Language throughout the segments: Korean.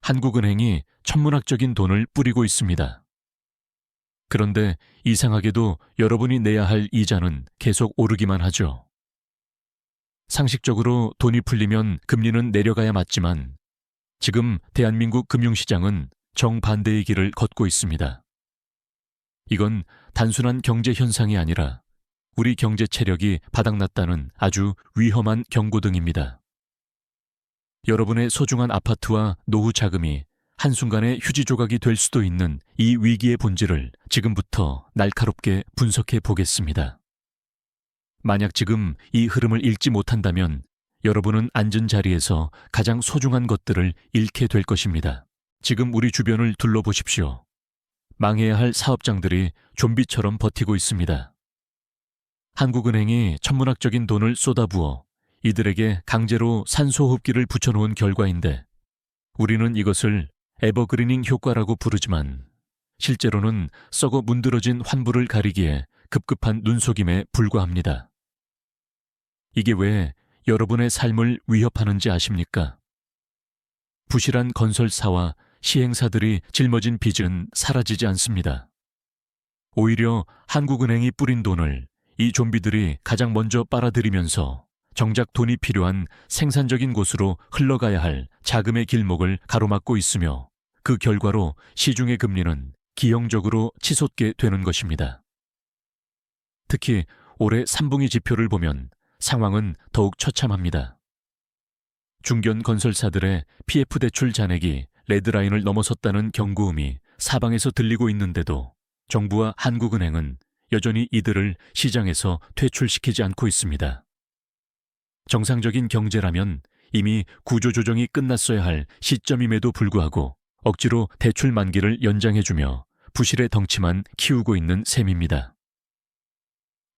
한국은행이 천문학적인 돈을 뿌리고 있습니다. 그런데 이상하게도 여러분이 내야 할 이자는 계속 오르기만 하죠. 상식적으로 돈이 풀리면 금리는 내려가야 맞지만 지금 대한민국 금융시장은 정반대의 길을 걷고 있습니다. 이건 단순한 경제 현상이 아니라 우리 경제 체력이 바닥났다는 아주 위험한 경고등입니다. 여러분의 소중한 아파트와 노후 자금이 한순간에 휴지 조각이 될 수도 있는 이 위기의 본질을 지금부터 날카롭게 분석해 보겠습니다. 만약 지금 이 흐름을 읽지 못한다면 여러분은 앉은 자리에서 가장 소중한 것들을 잃게 될 것입니다. 지금 우리 주변을 둘러보십시오. 망해야 할 사업장들이 좀비처럼 버티고 있습니다. 한국은행이 천문학적인 돈을 쏟아부어 이들에게 강제로 산소호흡기를 붙여놓은 결과인데 우리는 이것을 에버그리닝 효과라고 부르지만 실제로는 썩어 문드러진 환부를 가리기에 급급한 눈속임에 불과합니다. 이게 왜 여러분의 삶을 위협하는지 아십니까? 부실한 건설사와 시행사들이 짊어진 빚은 사라지지 않습니다. 오히려 한국은행이 뿌린 돈을 이 좀비들이 가장 먼저 빨아들이면서 정작 돈이 필요한 생산적인 곳으로 흘러가야 할 자금의 길목을 가로막고 있으며 그 결과로 시중의 금리는 기형적으로 치솟게 되는 것입니다. 특히 올해 3분기 지표를 보면 상황은 더욱 처참합니다. 중견 건설사들의 PF 대출 잔액이 레드라인을 넘어섰다는 경고음이 사방에서 들리고 있는데도 정부와 한국은행은 여전히 이들을 시장에서 퇴출시키지 않고 있습니다. 정상적인 경제라면 이미 구조조정이 끝났어야 할 시점임에도 불구하고 억지로 대출 만기를 연장해주며 부실의 덩치만 키우고 있는 셈입니다.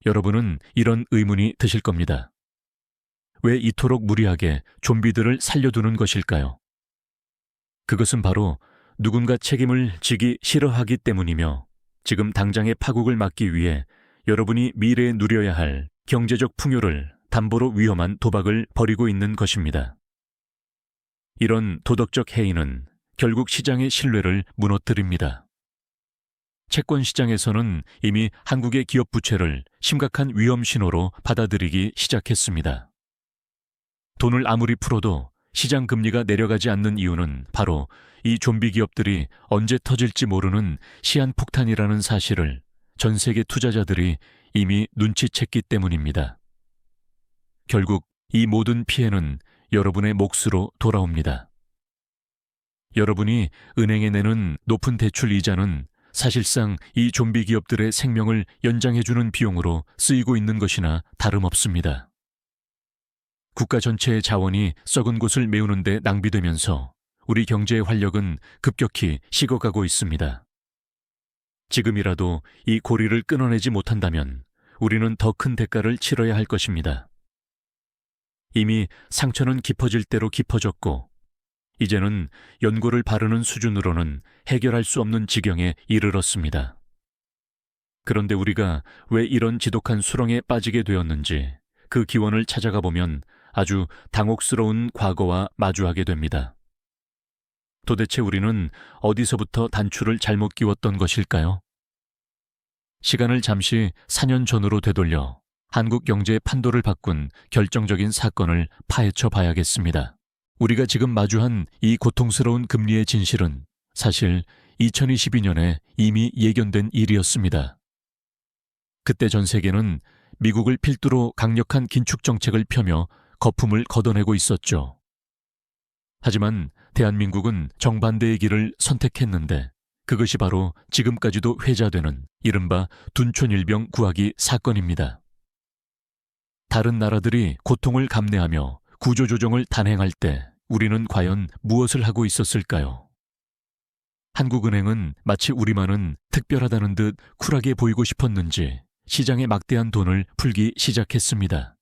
여러분은 이런 의문이 드실 겁니다. 왜 이토록 무리하게 좀비들을 살려두는 것일까요? 그것은 바로 누군가 책임을 지기 싫어하기 때문이며 지금 당장의 파국을 막기 위해 여러분이 미래에 누려야 할 경제적 풍요를 담보로 위험한 도박을 벌이고 있는 것입니다. 이런 도덕적 해이는 결국 시장의 신뢰를 무너뜨립니다. 채권 시장에서는 이미 한국의 기업 부채를 심각한 위험 신호로 받아들이기 시작했습니다. 돈을 아무리 풀어도 시장 금리가 내려가지 않는 이유는 바로 이 좀비 기업들이 언제 터질지 모르는 시한폭탄이라는 사실을 전 세계 투자자들이 이미 눈치챘기 때문입니다. 결국 이 모든 피해는 여러분의 몫으로 돌아옵니다. 여러분이 은행에 내는 높은 대출 이자는 사실상 이 좀비 기업들의 생명을 연장해주는 비용으로 쓰이고 있는 것이나 다름없습니다. 국가 전체의 자원이 썩은 곳을 메우는 데 낭비되면서 우리 경제의 활력은 급격히 식어가고 있습니다. 지금이라도 이 고리를 끊어내지 못한다면 우리는 더 큰 대가를 치러야 할 것입니다. 이미 상처는 깊어질 대로 깊어졌고 이제는 연고를 바르는 수준으로는 해결할 수 없는 지경에 이르렀습니다. 그런데 우리가 왜 이런 지독한 수렁에 빠지게 되었는지 그 기원을 찾아가 보면 아주 당혹스러운 과거와 마주하게 됩니다. 도대체 우리는 어디서부터 단추를 잘못 끼웠던 것일까요? 시간을 잠시 4년 전으로 되돌려 한국 경제의 판도를 바꾼 결정적인 사건을 파헤쳐 봐야겠습니다. 우리가 지금 마주한 이 고통스러운 금리의 진실은 사실 2022년에 이미 예견된 일이었습니다. 그때 전 세계는 미국을 필두로 강력한 긴축 정책을 펴며 거품을 걷어내고 있었죠. 하지만 대한민국은 정반대의 길을 선택했는데 그것이 바로 지금까지도 회자되는 이른바 둔촌일병 구하기 사건입니다. 다른 나라들이 고통을 감내하며 구조조정을 단행할 때 우리는 과연 무엇을 하고 있었을까요? 한국은행은 마치 우리만은 특별하다는 듯 쿨하게 보이고 싶었는지 시장에 막대한 돈을 풀기 시작했습니다.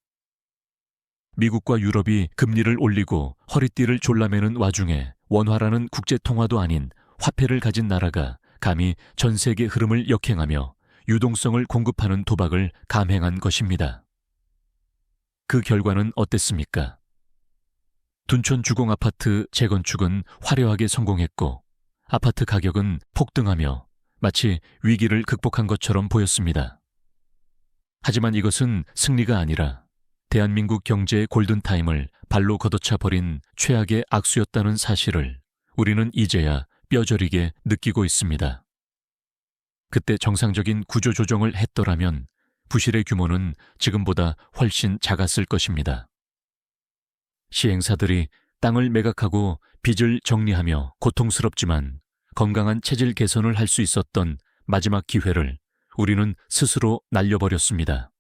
미국과 유럽이 금리를 올리고 허리띠를 졸라매는 와중에 원화라는 국제통화도 아닌 화폐를 가진 나라가 감히 전 세계 흐름을 역행하며 유동성을 공급하는 도박을 감행한 것입니다. 그 결과는 어땠습니까? 둔촌 주공 아파트 재건축은 화려하게 성공했고 아파트 가격은 폭등하며 마치 위기를 극복한 것처럼 보였습니다. 하지만 이것은 승리가 아니라 대한민국 경제의 골든타임을 발로 걷어차 버린 최악의 악수였다는 사실을 우리는 이제야 뼈저리게 느끼고 있습니다. 그때 정상적인 구조조정을 했더라면 부실의 규모는 지금보다 훨씬 작았을 것입니다. 시행사들이 땅을 매각하고 빚을 정리하며 고통스럽지만 건강한 체질 개선을 할 수 있었던 마지막 기회를 우리는 스스로 날려버렸습니다.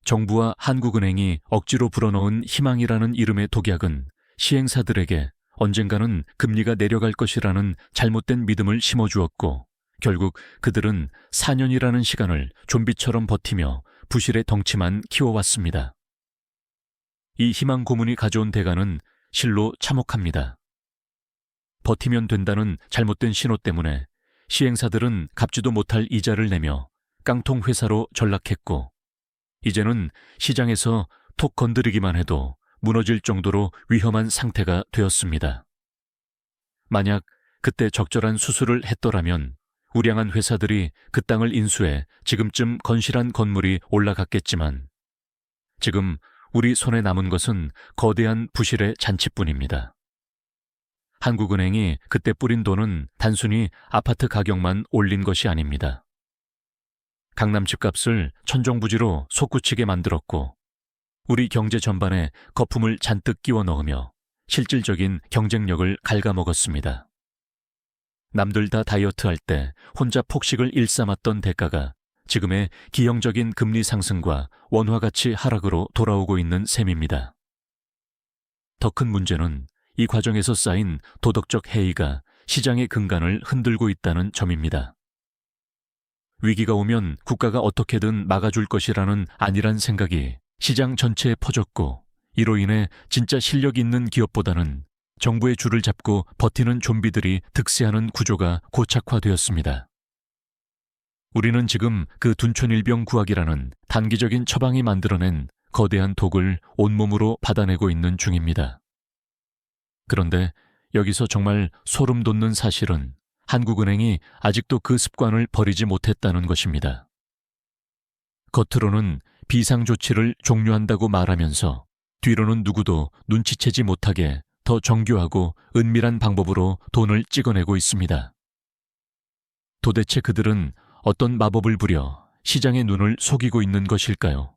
정부와 한국은행이 억지로 불어넣은 희망이라는 이름의 독약은 시행사들에게 언젠가는 금리가 내려갈 것이라는 잘못된 믿음을 심어주었고 결국 그들은 4년이라는 시간을 좀비처럼 버티며 부실의 덩치만 키워왔습니다. 이 희망 고문이 가져온 대가는 실로 참혹합니다. 버티면 된다는 잘못된 신호 때문에 시행사들은 갚지도 못할 이자를 내며 깡통 회사로 전락했고 이제는 시장에서 톡 건드리기만 해도 무너질 정도로 위험한 상태가 되었습니다. 만약 그때 적절한 수술을 했더라면 우량한 회사들이 그 땅을 인수해 지금쯤 건실한 건물이 올라갔겠지만 지금 우리 손에 남은 것은 거대한 부실의 잔치뿐입니다. 한국은행이 그때 뿌린 돈은 단순히 아파트 가격만 올린 것이 아닙니다. 강남 집값을 천정부지로 솟구치게 만들었고 우리 경제 전반에 거품을 잔뜩 끼워 넣으며 실질적인 경쟁력을 갉아먹었습니다. 남들 다 다이어트할 때 혼자 폭식을 일삼았던 대가가 지금의 기형적인 금리 상승과 원화 가치 하락으로 돌아오고 있는 셈입니다. 더 큰 문제는 이 과정에서 쌓인 도덕적 해이가 시장의 근간을 흔들고 있다는 점입니다. 위기가 오면 국가가 어떻게든 막아줄 것이라는 안일한 생각이 시장 전체에 퍼졌고 이로 인해 진짜 실력 있는 기업보다는 정부의 줄을 잡고 버티는 좀비들이 득세하는 구조가 고착화되었습니다. 우리는 지금 그 둔촌일병 구하기라는 단기적인 처방이 만들어낸 거대한 독을 온몸으로 받아내고 있는 중입니다. 그런데 여기서 정말 소름 돋는 사실은 한국은행이 아직도 그 습관을 버리지 못했다는 것입니다. 겉으로는 비상조치를 종료한다고 말하면서 뒤로는 누구도 눈치채지 못하게 더 정교하고 은밀한 방법으로 돈을 찍어내고 있습니다. 도대체 그들은 어떤 마법을 부려 시장의 눈을 속이고 있는 것일까요?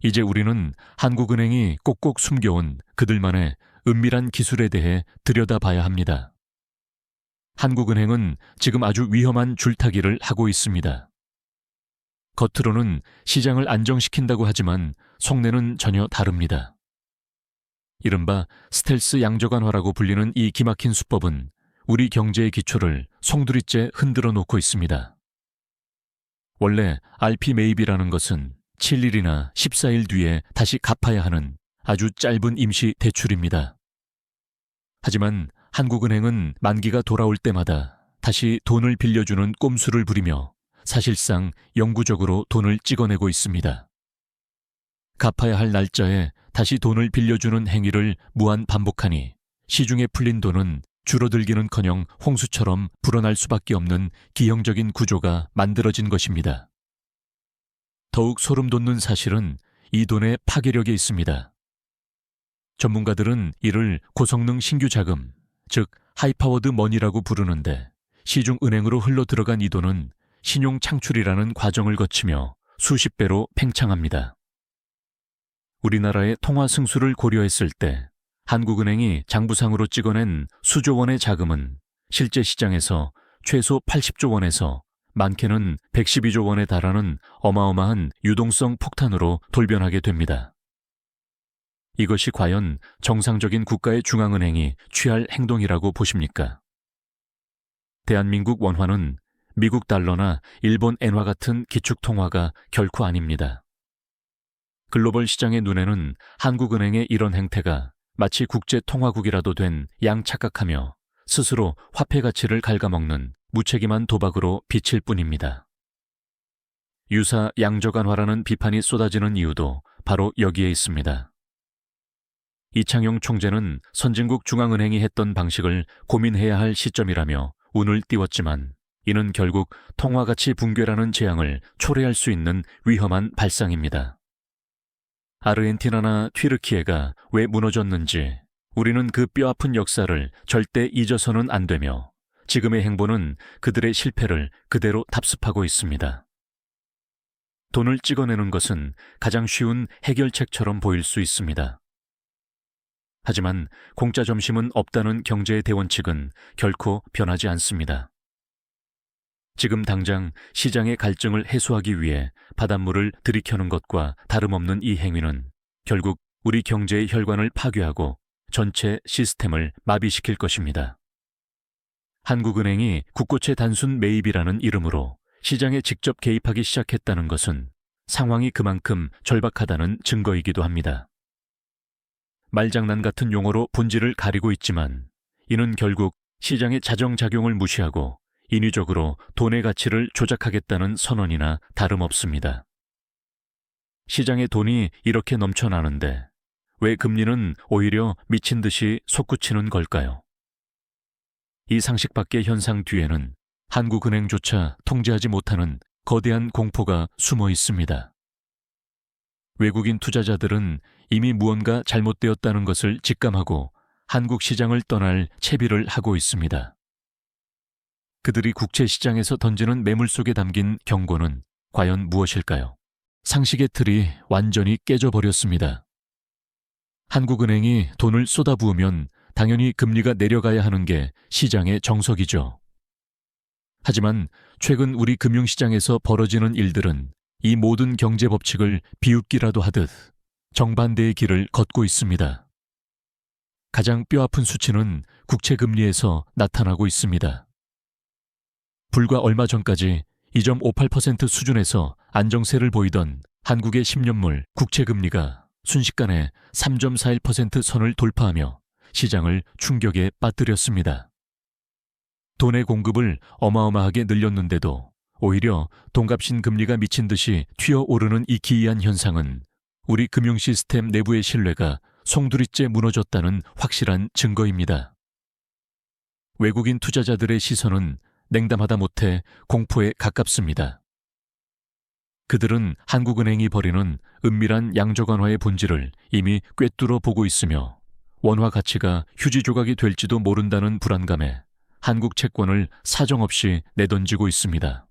이제 우리는 한국은행이 꼭꼭 숨겨온 그들만의 은밀한 기술에 대해 들여다봐야 합니다. 한국은행은 지금 아주 위험한 줄타기를 하고 있습니다. 겉으로는 시장을 안정시킨다고 하지만 속내는 전혀 다릅니다. 이른바 스텔스 양저간화라고 불리는 이 기막힌 수법은 우리 경제의 기초를 송두리째 흔들어 놓고 있습니다. 원래 RP 매입이라는 것은 7일이나 14일 뒤에 다시 갚아야 하는 아주 짧은 임시 대출입니다. 하지만 한국은행은 만기가 돌아올 때마다 다시 돈을 빌려주는 꼼수를 부리며 사실상 영구적으로 돈을 찍어내고 있습니다. 갚아야 할 날짜에 다시 돈을 빌려주는 행위를 무한 반복하니 시중에 풀린 돈은 줄어들기는커녕 홍수처럼 불어날 수밖에 없는 기형적인 구조가 만들어진 것입니다. 더욱 소름 돋는 사실은 이 돈의 파괴력에 있습니다. 전문가들은 이를 고성능 신규 자금, 즉 하이파워드 머니라고 부르는데 시중은행으로 흘러 들어간 이 돈은 신용 창출이라는 과정을 거치며 수십 배로 팽창합니다. 우리나라의 통화 승수를 고려했을 때 한국은행이 장부상으로 찍어낸 수조 원의 자금은 실제 시장에서 최소 80조 원에서 많게는 112조 원에 달하는 어마어마한 유동성 폭탄으로 돌변하게 됩니다. 이것이 과연 정상적인 국가의 중앙은행이 취할 행동이라고 보십니까? 대한민국 원화는 미국 달러나 일본 엔화 같은 기축통화가 결코 아닙니다. 글로벌 시장의 눈에는 한국은행의 이런 행태가 마치 국제통화국이라도 된 양착각하며 스스로 화폐 가치를 갉아먹는 무책임한 도박으로 비칠 뿐입니다. 유사 양저간화라는 비판이 쏟아지는 이유도 바로 여기에 있습니다. 이창용 총재는 선진국 중앙은행이 했던 방식을 고민해야 할 시점이라며 운을 띄웠지만 이는 결국 통화가치 붕괴라는 재앙을 초래할 수 있는 위험한 발상입니다. 아르헨티나나 튀르키예가 왜 무너졌는지 우리는 그 뼈아픈 역사를 절대 잊어서는 안 되며 지금의 행보는 그들의 실패를 그대로 답습하고 있습니다. 돈을 찍어내는 것은 가장 쉬운 해결책처럼 보일 수 있습니다. 하지만 공짜 점심은 없다는 경제의 대원칙은 결코 변하지 않습니다. 지금 당장 시장의 갈증을 해소하기 위해 바닷물을 들이켜는 것과 다름없는 이 행위는 결국 우리 경제의 혈관을 파괴하고 전체 시스템을 마비시킬 것입니다. 한국은행이 국고채 단순 매입이라는 이름으로 시장에 직접 개입하기 시작했다는 것은 상황이 그만큼 절박하다는 증거이기도 합니다. 말장난 같은 용어로 본질을 가리고 있지만 이는 결국 시장의 자정작용을 무시하고 인위적으로 돈의 가치를 조작하겠다는 선언이나 다름없습니다. 시장에 돈이 이렇게 넘쳐나는데 왜 금리는 오히려 미친 듯이 솟구치는 걸까요? 이 상식 밖의 현상 뒤에는 한국은행조차 통제하지 못하는 거대한 공포가 숨어 있습니다. 외국인 투자자들은 이미 무언가 잘못되었다는 것을 직감하고 한국 시장을 떠날 채비를 하고 있습니다. 그들이 국채 시장에서 던지는 매물 속에 담긴 경고는 과연 무엇일까요? 상식의 틀이 완전히 깨져버렸습니다. 한국은행이 돈을 쏟아부으면 당연히 금리가 내려가야 하는 게 시장의 정석이죠. 하지만 최근 우리 금융시장에서 벌어지는 일들은 이 모든 경제 법칙을 비웃기라도 하듯 정반대의 길을 걷고 있습니다. 가장 뼈아픈 수치는 국채금리에서 나타나고 있습니다. 불과 얼마 전까지 2.58% 수준에서 안정세를 보이던 한국의 10년물 국채금리가 순식간에 3.41% 선을 돌파하며 시장을 충격에 빠뜨렸습니다. 돈의 공급을 어마어마하게 늘렸는데도 오히려 돈값인 금리가 미친 듯이 튀어오르는 이 기이한 현상은 우리 금융 시스템 내부의 신뢰가 송두리째 무너졌다는 확실한 증거입니다. 외국인 투자자들의 시선은 냉담하다 못해 공포에 가깝습니다. 그들은 한국은행이 벌이는 은밀한 양적 완화의 본질을 이미 꿰뚫어 보고 있으며 원화 가치가 휴지 조각이 될지도 모른다는 불안감에 한국 채권을 사정없이 내던지고 있습니다.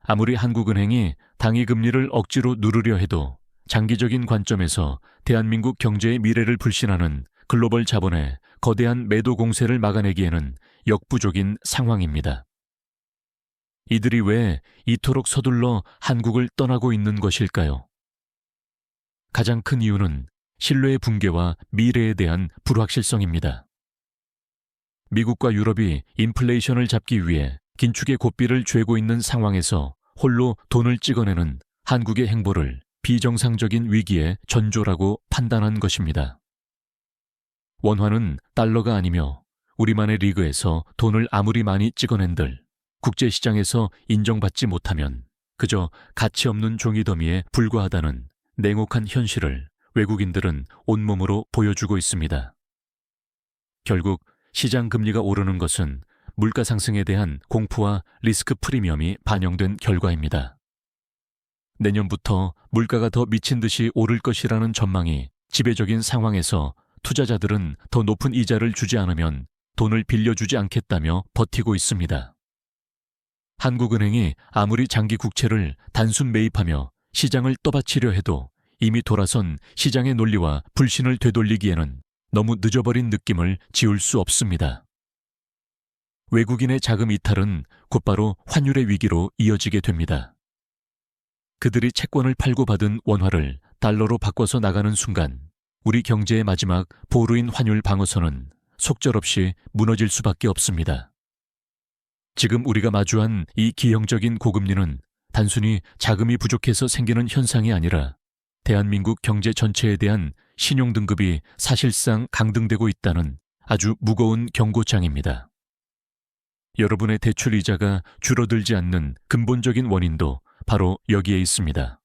아무리 한국은행이 당위금리를 억지로 누르려 해도 장기적인 관점에서 대한민국 경제의 미래를 불신하는 글로벌 자본의 거대한 매도 공세를 막아내기에는 역부족인 상황입니다. 이들이 왜 이토록 서둘러 한국을 떠나고 있는 것일까요? 가장 큰 이유는 신뢰의 붕괴와 미래에 대한 불확실성입니다. 미국과 유럽이 인플레이션을 잡기 위해 긴축의 고삐를 쬐고 있는 상황에서 홀로 돈을 찍어내는 한국의 행보를 비정상적인 위기의 전조라고 판단한 것입니다. 원화는 달러가 아니며 우리만의 리그에서 돈을 아무리 많이 찍어낸들 국제시장에서 인정받지 못하면 그저 가치 없는 종이 더미에 불과하다는 냉혹한 현실을 외국인들은 온몸으로 보여주고 있습니다. 결국 시장 금리가 오르는 것은 물가 상승에 대한 공포와 리스크 프리미엄이 반영된 결과입니다. 내년부터 물가가 더 미친 듯이 오를 것이라는 전망이 지배적인 상황에서 투자자들은 더 높은 이자를 주지 않으면 돈을 빌려주지 않겠다며 버티고 있습니다. 한국은행이 아무리 장기 국채를 단순 매입하며 시장을 떠받치려 해도 이미 돌아선 시장의 논리와 불신을 되돌리기에는 너무 늦어버린 느낌을 지울 수 없습니다. 외국인의 자금 이탈은 곧바로 환율의 위기로 이어지게 됩니다. 그들이 채권을 팔고 받은 원화를 달러로 바꿔서 나가는 순간 우리 경제의 마지막 보루인 환율 방어선은 속절없이 무너질 수밖에 없습니다. 지금 우리가 마주한 이 기형적인 고금리는 단순히 자금이 부족해서 생기는 현상이 아니라 대한민국 경제 전체에 대한 신용 등급이 사실상 강등되고 있다는 아주 무거운 경고장입니다. 여러분의 대출 이자가 줄어들지 않는 근본적인 원인도 바로 여기에 있습니다.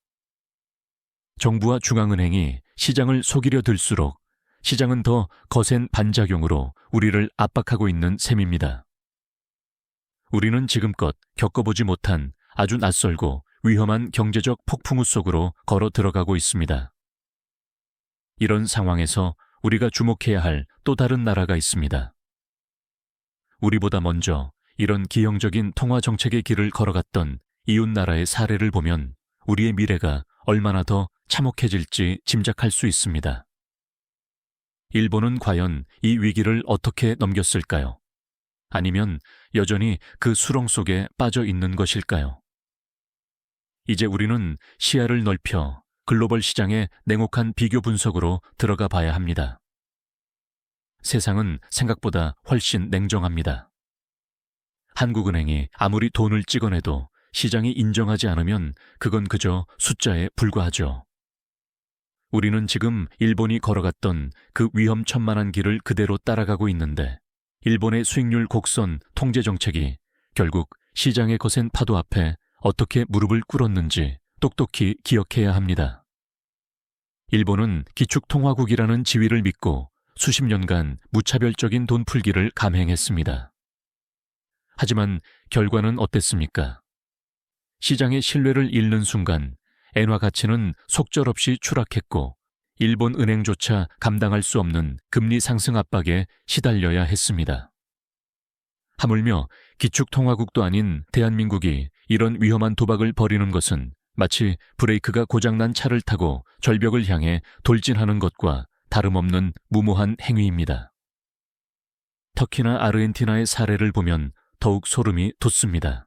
정부와 중앙은행이 시장을 속이려 들수록 시장은 더 거센 반작용으로 우리를 압박하고 있는 셈입니다. 우리는 지금껏 겪어보지 못한 아주 낯설고 위험한 경제적 폭풍우 속으로 걸어 들어가고 있습니다. 이런 상황에서 우리가 주목해야 할 또 다른 나라가 있습니다. 우리보다 먼저 이런 기형적인 통화 정책의 길을 걸어갔던 이웃 나라의 사례를 보면 우리의 미래가 얼마나 더 참혹해질지 짐작할 수 있습니다. 일본은 과연 이 위기를 어떻게 넘겼을까요? 아니면 여전히 그 수렁 속에 빠져 있는 것일까요? 이제 우리는 시야를 넓혀 글로벌 시장의 냉혹한 비교 분석으로 들어가 봐야 합니다. 세상은 생각보다 훨씬 냉정합니다. 한국은행이 아무리 돈을 찍어내도 시장이 인정하지 않으면 그건 그저 숫자에 불과하죠. 우리는 지금 일본이 걸어갔던 그 위험천만한 길을 그대로 따라가고 있는데 일본의 수익률 곡선 통제 정책이 결국 시장의 거센 파도 앞에 어떻게 무릎을 꿇었는지 똑똑히 기억해야 합니다. 일본은 기축통화국이라는 지위를 믿고 수십 년간 무차별적인 돈 풀기를 감행했습니다. 하지만 결과는 어땠습니까? 시장의 신뢰를 잃는 순간 엔화 가치는 속절없이 추락했고 일본 은행조차 감당할 수 없는 금리 상승 압박에 시달려야 했습니다. 하물며 기축통화국도 아닌 대한민국이 이런 위험한 도박을 벌이는 것은 마치 브레이크가 고장난 차를 타고 절벽을 향해 돌진하는 것과 다름없는 무모한 행위입니다. 터키나 아르헨티나의 사례를 보면 더욱 소름이 돋습니다.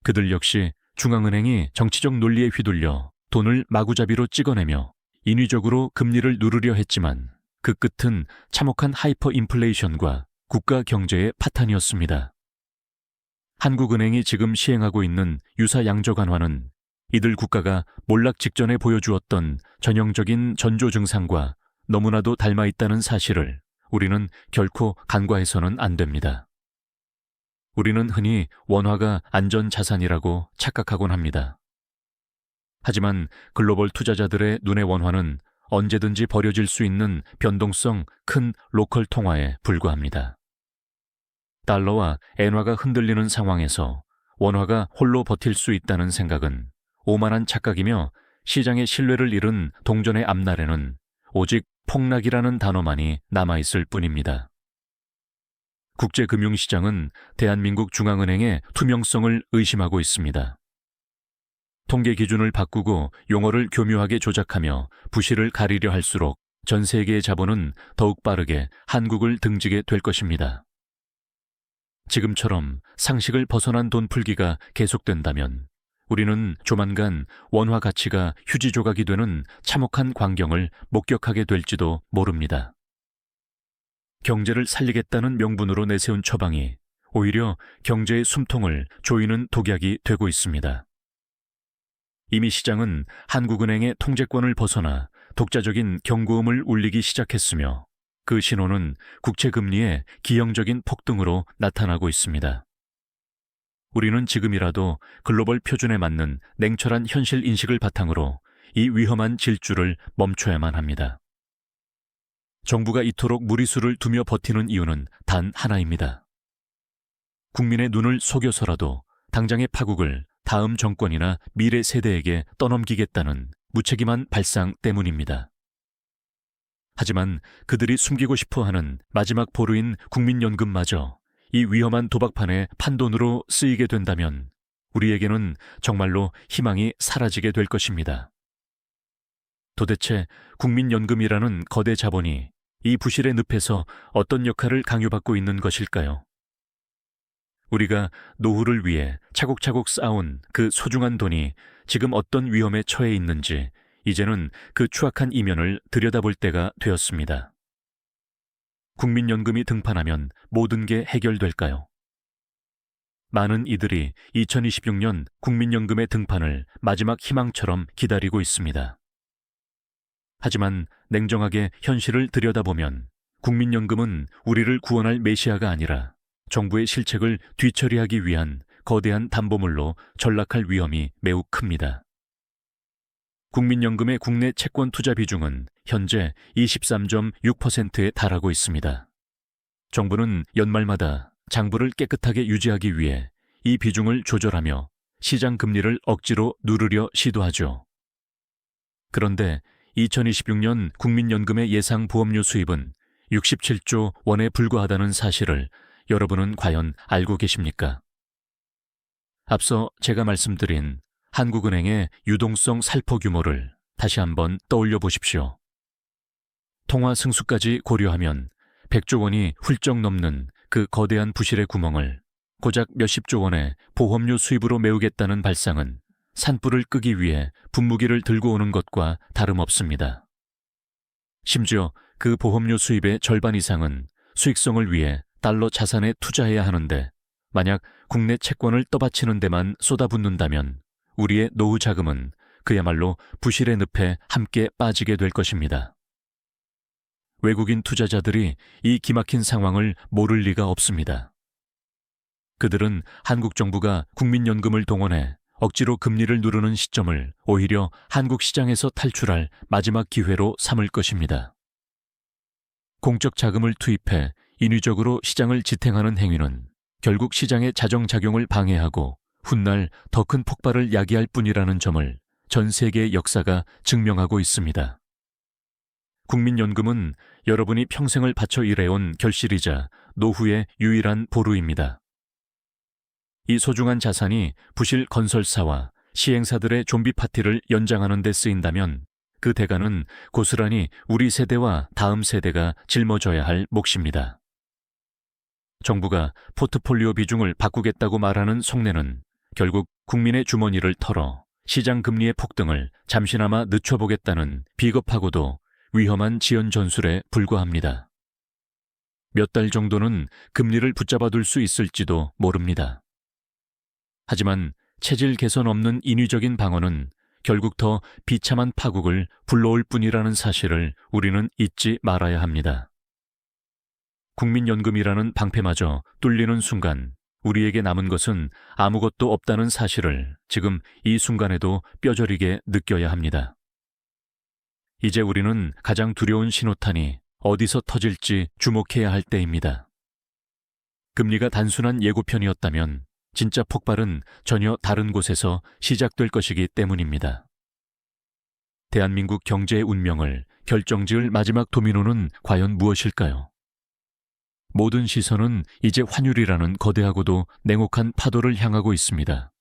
그들 역시 중앙은행이 정치적 논리에 휘둘려 돈을 마구잡이로 찍어내며 인위적으로 금리를 누르려 했지만 그 끝은 참혹한 하이퍼 인플레이션과 국가 경제의 파탄이었습니다. 한국은행이 지금 시행하고 있는 유사 양적 완화는 이들 국가가 몰락 직전에 보여주었던 전형적인 전조 증상과 너무나도 닮아 있다는 사실을 우리는 결코 간과해서는 안 됩니다. 우리는 흔히 원화가 안전자산이라고 착각하곤 합니다. 하지만 글로벌 투자자들의 눈의 원화는 언제든지 버려질 수 있는 변동성 큰 로컬 통화에 불과합니다. 달러와 엔화가 흔들리는 상황에서 원화가 홀로 버틸 수 있다는 생각은 오만한 착각이며 시장의 신뢰를 잃은 동전의 앞날에는 오직 폭락이라는 단어만이 남아있을 뿐입니다. 국제금융시장은 대한민국 중앙은행의 투명성을 의심하고 있습니다. 통계 기준을 바꾸고 용어를 교묘하게 조작하며 부실을 가리려 할수록 전 세계의 자본은 더욱 빠르게 한국을 등지게 될 것입니다. 지금처럼 상식을 벗어난 돈 풀기가 계속된다면 우리는 조만간 원화 가치가 휴지 조각이 되는 참혹한 광경을 목격하게 될지도 모릅니다. 경제를 살리겠다는 명분으로 내세운 처방이 오히려 경제의 숨통을 조이는 독약이 되고 있습니다. 이미 시장은 한국은행의 통제권을 벗어나 독자적인 경고음을 울리기 시작했으며 그 신호는 국채금리의 기형적인 폭등으로 나타나고 있습니다. 우리는 지금이라도 글로벌 표준에 맞는 냉철한 현실 인식을 바탕으로 이 위험한 질주를 멈춰야만 합니다. 정부가 이토록 무리수를 두며 버티는 이유는 단 하나입니다. 국민의 눈을 속여서라도 당장의 파국을 다음 정권이나 미래 세대에게 떠넘기겠다는 무책임한 발상 때문입니다. 하지만 그들이 숨기고 싶어하는 마지막 보루인 국민연금마저 이 위험한 도박판의 판돈으로 쓰이게 된다면 우리에게는 정말로 희망이 사라지게 될 것입니다. 도대체 국민연금이라는 거대 자본이 이 부실의 늪에서 어떤 역할을 강요받고 있는 것일까요? 우리가 노후를 위해 차곡차곡 쌓아온 그 소중한 돈이 지금 어떤 위험에 처해 있는지 이제는 그 추악한 이면을 들여다볼 때가 되었습니다. 국민연금이 등판하면 모든 게 해결될까요? 많은 이들이 2026년 국민연금의 등판을 마지막 희망처럼 기다리고 있습니다. 하지만 냉정하게 현실을 들여다보면 국민연금은 우리를 구원할 메시아가 아니라 정부의 실책을 뒤처리하기 위한 거대한 담보물로 전락할 위험이 매우 큽니다. 국민연금의 국내 채권 투자 비중은 현재 23.6%에 달하고 있습니다. 정부는 연말마다 장부를 깨끗하게 유지하기 위해 이 비중을 조절하며 시장 금리를 억지로 누르려 시도하죠. 그런데 2026년 국민연금의 예상 보험료 수입은 67조 원에 불과하다는 사실을 여러분은 과연 알고 계십니까? 앞서 제가 말씀드린 한국은행의 유동성 살포 규모를 다시 한번 떠올려 보십시오. 통화 승수까지 고려하면 100조 원이 훌쩍 넘는 그 거대한 부실의 구멍을 고작 몇십조 원의 보험료 수입으로 메우겠다는 발상은 산불을 끄기 위해 분무기를 들고 오는 것과 다름없습니다. 심지어 그 보험료 수입의 절반 이상은 수익성을 위해 달러 자산에 투자해야 하는데 만약 국내 채권을 떠받치는 데만 쏟아붓는다면 우리의 노후 자금은 그야말로 부실의 늪에 함께 빠지게 될 것입니다. 외국인 투자자들이 이 기막힌 상황을 모를 리가 없습니다. 그들은 한국 정부가 국민연금을 동원해 억지로 금리를 누르는 시점을 오히려 한국 시장에서 탈출할 마지막 기회로 삼을 것입니다. 공적 자금을 투입해 인위적으로 시장을 지탱하는 행위는 결국 시장의 자정작용을 방해하고 훗날 더 큰 폭발을 야기할 뿐이라는 점을 전 세계의 역사가 증명하고 있습니다. 국민연금은 여러분이 평생을 바쳐 일해온 결실이자 노후의 유일한 보루입니다. 이 소중한 자산이 부실 건설사와 시행사들의 좀비 파티를 연장하는 데 쓰인다면 그 대가는 고스란히 우리 세대와 다음 세대가 짊어져야 할 몫입니다. 정부가 포트폴리오 비중을 바꾸겠다고 말하는 속내는 결국 국민의 주머니를 털어 시장 금리의 폭등을 잠시나마 늦춰보겠다는 비겁하고도 위험한 지연 전술에 불과합니다. 몇 달 정도는 금리를 붙잡아둘 수 있을지도 모릅니다. 하지만 체질 개선 없는 인위적인 방어는 결국 더 비참한 파국을 불러올 뿐이라는 사실을 우리는 잊지 말아야 합니다. 국민연금이라는 방패마저 뚫리는 순간 우리에게 남은 것은 아무것도 없다는 사실을 지금 이 순간에도 뼈저리게 느껴야 합니다. 이제 우리는 가장 두려운 신호탄이 어디서 터질지 주목해야 할 때입니다. 금리가 단순한 예고편이었다면 진짜 폭발은 전혀 다른 곳에서 시작될 것이기 때문입니다. 대한민국 경제의 운명을 결정지을 마지막 도미노는 과연 무엇일까요? 모든 시선은 이제 환율이라는 거대하고도 냉혹한 파도를 향하고 있습니다.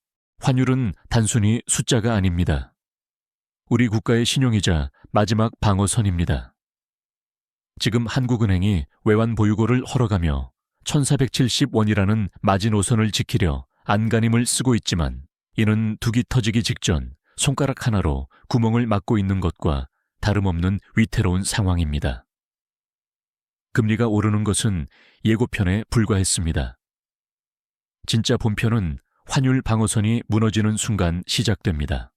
환율은 단순히 숫자가 아닙니다. 우리 국가의 신용이자 마지막 방어선입니다. 지금 한국은행이 외환 보유고를 헐어가며 1470원이라는 마지노선을 지키려 안간힘을 쓰고 있지만 이는 둑이 터지기 직전 손가락 하나로 구멍을 막고 있는 것과 다름없는 위태로운 상황입니다. 금리가 오르는 것은 예고편에 불과했습니다. 진짜 본편은 환율 방어선이 무너지는 순간 시작됩니다.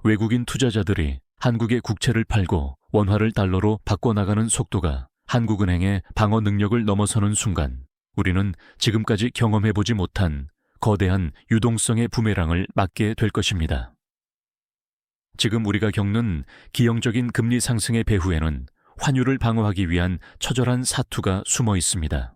외국인 투자자들이 한국의 국채를 팔고 원화를 달러로 바꿔나가는 속도가 한국은행의 방어 능력을 넘어서는 순간 우리는 지금까지 경험해보지 못한 거대한 유동성의 부메랑을 맞게 될 것입니다. 지금 우리가 겪는 기형적인 금리 상승의 배후에는 환율을 방어하기 위한 처절한 사투가 숨어 있습니다.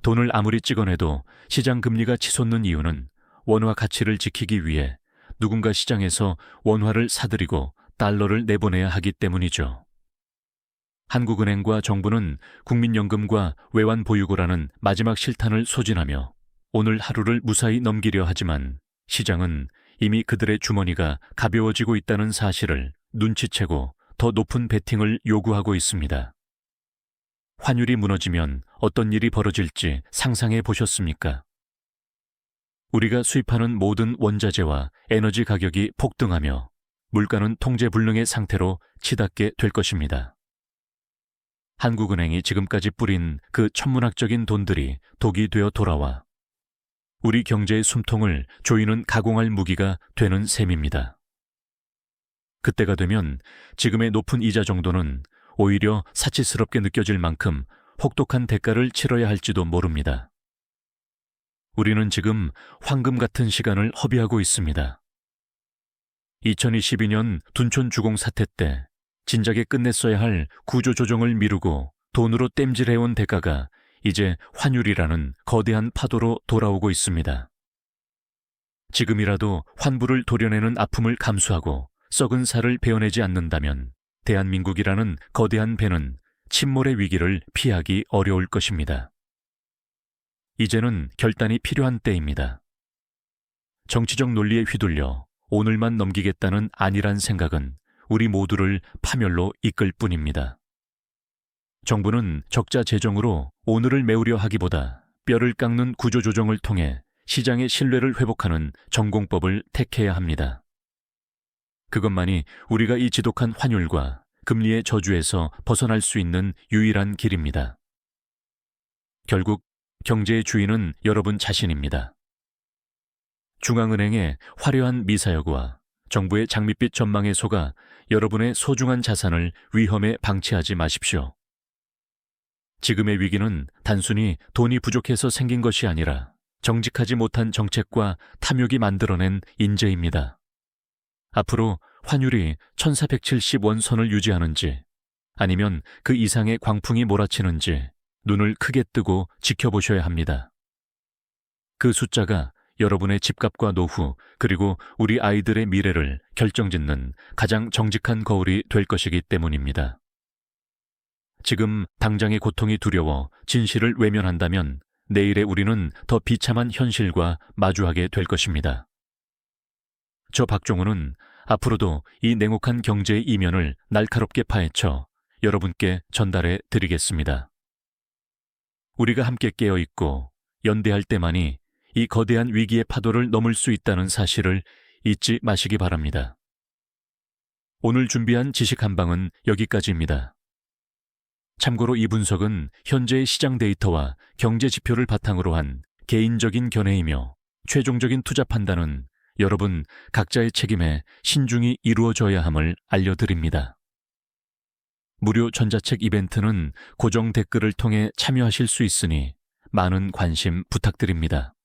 돈을 아무리 찍어내도 시장 금리가 치솟는 이유는 원화 가치를 지키기 위해 누군가 시장에서 원화를 사들이고 달러를 내보내야 하기 때문이죠. 한국은행과 정부는 국민연금과 외환 보유고라는 마지막 실탄을 소진하며 오늘 하루를 무사히 넘기려 하지만 시장은 이미 그들의 주머니가 가벼워지고 있다는 사실을 눈치채고 더 높은 베팅을 요구하고 있습니다. 환율이 무너지면 어떤 일이 벌어질지 상상해 보셨습니까? 우리가 수입하는 모든 원자재와 에너지 가격이 폭등하며 물가는 통제불능의 상태로 치닫게 될 것입니다. 한국은행이 지금까지 뿌린 그 천문학적인 돈들이 독이 되어 돌아와 우리 경제의 숨통을 조이는 가공할 무기가 되는 셈입니다. 그때가 되면 지금의 높은 이자 정도는 오히려 사치스럽게 느껴질 만큼 혹독한 대가를 치러야 할지도 모릅니다. 우리는 지금 황금 같은 시간을 허비하고 있습니다. 2022년 둔촌 주공 사태 때 진작에 끝냈어야 할 구조조정을 미루고 돈으로 땜질해온 대가가 이제 환율이라는 거대한 파도로 돌아오고 있습니다. 지금이라도 환부를 도려내는 아픔을 감수하고 썩은 살을 베어내지 않는다면 대한민국이라는 거대한 배는 침몰의 위기를 피하기 어려울 것입니다. 이제는 결단이 필요한 때입니다. 정치적 논리에 휘둘려 오늘만 넘기겠다는 안일한 생각은 우리 모두를 파멸로 이끌 뿐입니다. 정부는 적자 재정으로 오늘을 메우려 하기보다 뼈를 깎는 구조조정을 통해 시장의 신뢰를 회복하는 전공법을 택해야 합니다. 그것만이 우리가 이 지독한 환율과 금리의 저주에서 벗어날 수 있는 유일한 길입니다. 결국 경제의 주인은 여러분 자신입니다. 중앙은행의 화려한 미사여구와 정부의 장밋빛 전망에 속아 여러분의 소중한 자산을 위험에 방치하지 마십시오. 지금의 위기는 단순히 돈이 부족해서 생긴 것이 아니라 정직하지 못한 정책과 탐욕이 만들어낸 인재입니다. 앞으로 환율이 1470원 선을 유지하는지 아니면 그 이상의 광풍이 몰아치는지 눈을 크게 뜨고 지켜보셔야 합니다. 그 숫자가 여러분의 집값과 노후 그리고 우리 아이들의 미래를 결정짓는 가장 정직한 거울이 될 것이기 때문입니다. 지금 당장의 고통이 두려워 진실을 외면한다면 내일의 우리는 더 비참한 현실과 마주하게 될 것입니다. 저 박종훈은 앞으로도 이 냉혹한 경제의 이면을 날카롭게 파헤쳐 여러분께 전달해 드리겠습니다. 우리가 함께 깨어있고 연대할 때만이 이 거대한 위기의 파도를 넘을 수 있다는 사실을 잊지 마시기 바랍니다. 오늘 준비한 지식 한방은 여기까지입니다. 참고로 이 분석은 현재의 시장 데이터와 경제 지표를 바탕으로 한 개인적인 견해이며 최종적인 투자 판단은 여러분 각자의 책임에 신중히 이루어져야 함을 알려드립니다. 무료 전자책 이벤트는 고정 댓글을 통해 참여하실 수 있으니 많은 관심 부탁드립니다.